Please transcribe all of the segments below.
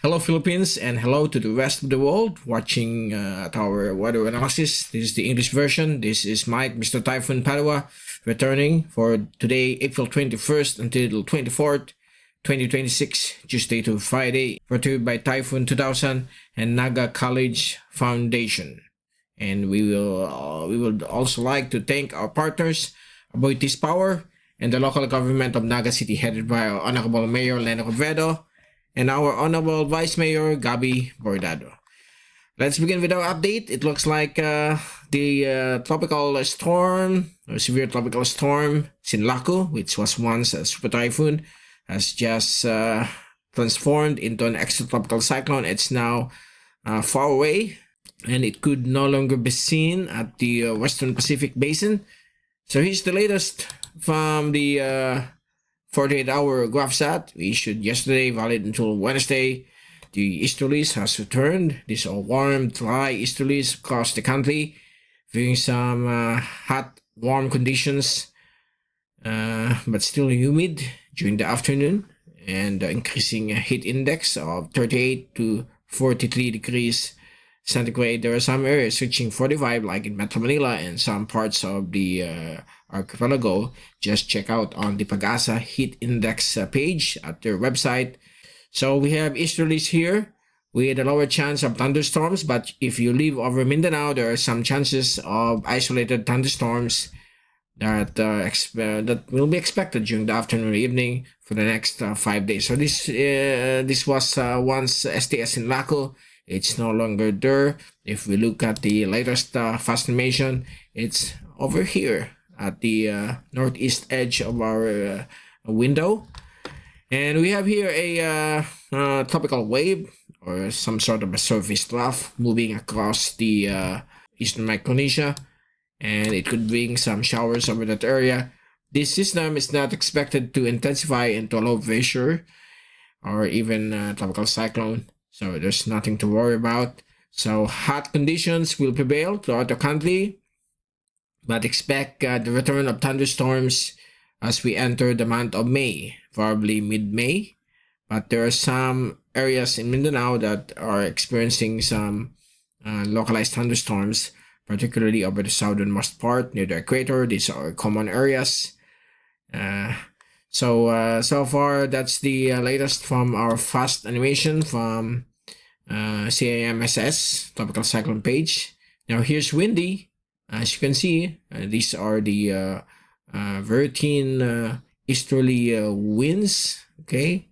Hello Philippines and hello to the rest of the world watching our weather analysis. This is the English version. This is Mike, Mr. Typhoon Padua, returning for today, April 21st until 24th, 2026, Tuesday to Friday, brought to you by Typhoon 2000 and Naga College Foundation. And we would also like to thank our partners, Aboitiz Power, and the local government of Naga City, headed by our Honorable Mayor Leno Quevedo, and our Honorable Vice Mayor Gabi Bordado. Let's begin with our update. It looks like the tropical storm, or severe tropical storm, SINLAKU, which was once a super typhoon, has just transformed into an extratropical cyclone. It's now far away, and it could no longer be seen at the Western Pacific Basin. So here's the latest from the 48-hour GraphSat we issued yesterday, valid until Wednesday. The Easterlies has returned. These are warm, dry Easterlies across the country, bringing some hot, warm conditions, but still humid during the afternoon, and increasing heat index of 38 to 43 degrees centigrade. There are some areas reaching 45, like in Metro Manila and some parts of the archipelago. Just check out on the Pag-asa heat index page at their website. So we have easterlies here with a lower chance of thunderstorms, but if you live over Mindanao, there are some chances of isolated thunderstorms that will be expected during the afternoon or evening for the next 5 days. So this was once STS SINLAKU. It's no longer there. If we look at the latest fast animation, it's over here at the northeast edge of our window. And we have here a tropical wave, or some sort of a surface trough, moving across the eastern Micronesia, and it could bring some showers over that area. This system is not expected to intensify into a low pressure or even tropical cyclone, so there's nothing to worry about. So hot conditions will prevail throughout the country, but expect the return of thunderstorms as we enter the month of May, probably mid-May. But there are some areas in Mindanao that are experiencing some localized thunderstorms, particularly over the southernmost part near the equator. These are common areas. So far, that's the latest from our fast animation from CIMSS Tropical Cyclone page. Now here's windy. As you can see, these are the very thin easterly winds, okay?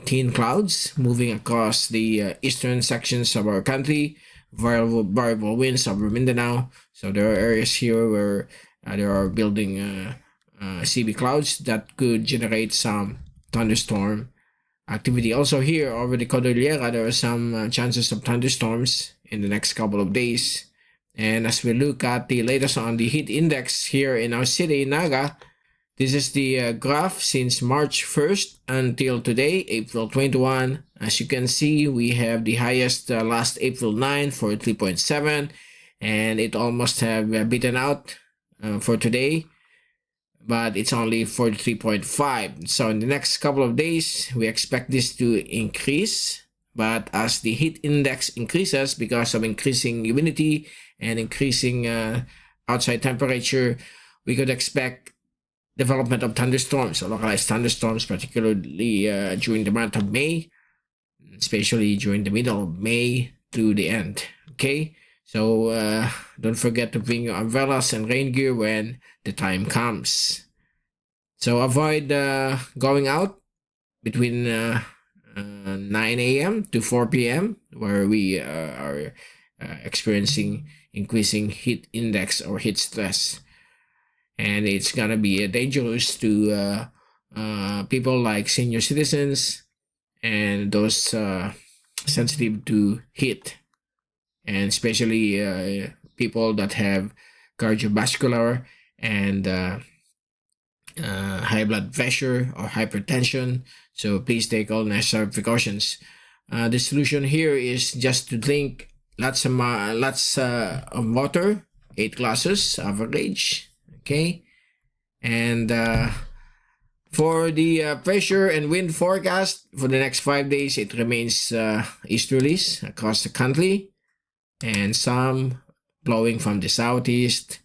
Thin clouds moving across the eastern sections of our country, variable winds over Mindanao. So there are areas here where there are building CB clouds that could generate some thunderstorm activity. Also here over the Cordillera, there are some chances of thunderstorms in the next couple of days. And as we look at the latest on the heat index here in our city, Naga, this is the graph since March 1st until today, April 21. As you can see, we have the highest last April 9 for 3.7, and it almost have beaten out for today, but it's only 43.5. So in the next couple of days, we expect this to increase. But as the heat index increases because of increasing humidity and increasing outside temperature, we could expect development of thunderstorms, or localized thunderstorms, particularly during the month of May, especially during the middle of May through the end. Okay, so don't forget to bring your umbrellas and rain gear when the time comes. So avoid going out between 9 a.m. to 4 p.m. where we are experiencing increasing heat index or heat stress, and it's gonna be dangerous to people like senior citizens and those sensitive to heat, and especially people that have cardiovascular and high blood pressure or hypertension. So please take all necessary precautions. The solution here is just to drink lots of water, 8 glasses average, okay? And For the pressure and wind forecast for the next 5 days, it remains easterlies across the country, and some blowing from the southeast.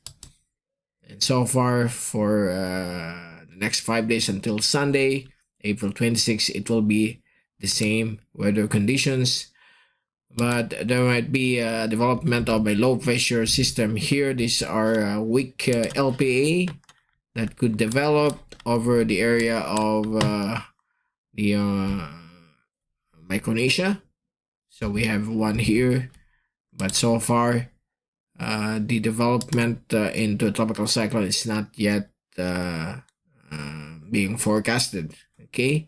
And so far for the next 5 days until Sunday, April 26th, it will be the same weather conditions. But there might be a development of a low pressure system here. These are weak LPA that could develop over the area of the Micronesia. So we have one here, but so far the development into a tropical cyclone is not yet being forecasted. Okay,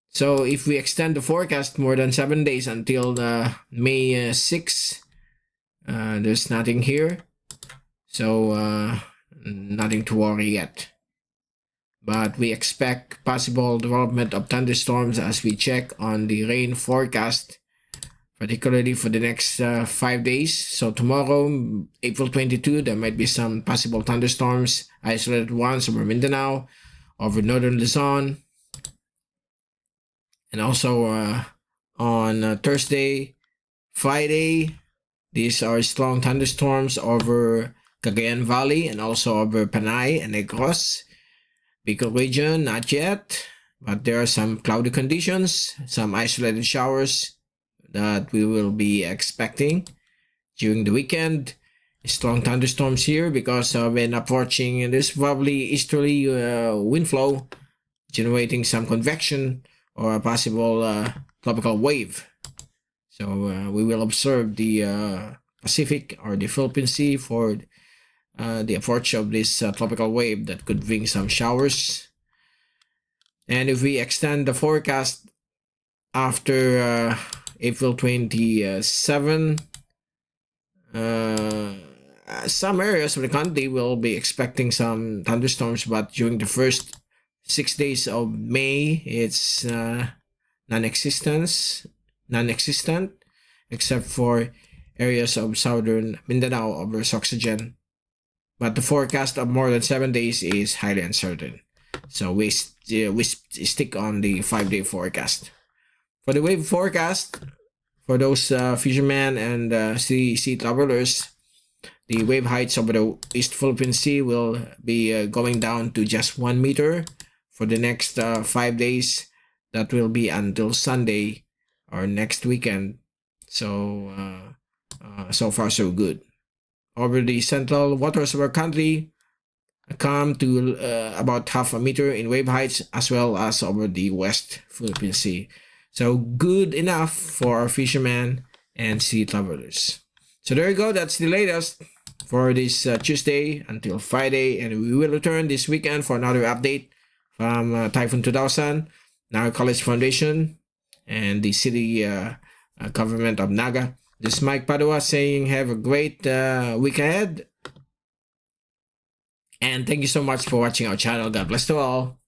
so if we extend the forecast more than 7 days until May 6, there's nothing here, so nothing to worry yet. But we expect possible development of thunderstorms as we check on the rain forecast, particularly for the next 5 days. So tomorrow, April 22, there might be some possible thunderstorms, isolated ones over Mindanao, over northern Luzon, and also on Thursday, Friday, these are strong thunderstorms over Cagayan Valley and also over Panay and Negros. Bicol region, not yet, but there are some cloudy conditions, some isolated showers that we will be expecting during the weekend. Strong thunderstorms here because when approaching this probably easterly wind flow, generating some convection or a possible tropical wave. So we will observe the Pacific or the Philippine Sea for the approach of this tropical wave that could bring some showers. And if we extend the forecast after April 27, some areas of the country will be expecting some thunderstorms, but during the first 6 days of May, it's non-existent, except for areas of southern Mindanao over Oxygen. But the forecast of more than 7 days is highly uncertain. So we stick on the 5-day forecast. For the wave forecast, for those fishermen and sea travelers, the wave heights over the East Philippine Sea will be going down to just 1 meter for the next 5 days. That will be until Sunday or next weekend. So so far so good. Over the central waters of our country, come to about half a meter in wave heights, as well as over the West Philippine Sea. So good enough for our fishermen and sea travelers. So there you go. That's the latest for this Tuesday until Friday, and we will return this weekend for another update from Typhoon 2000, Naga College Foundation, and the city government of Naga. This is Mike Padua saying have a great week ahead. And thank you so much for watching our channel. God bless to all.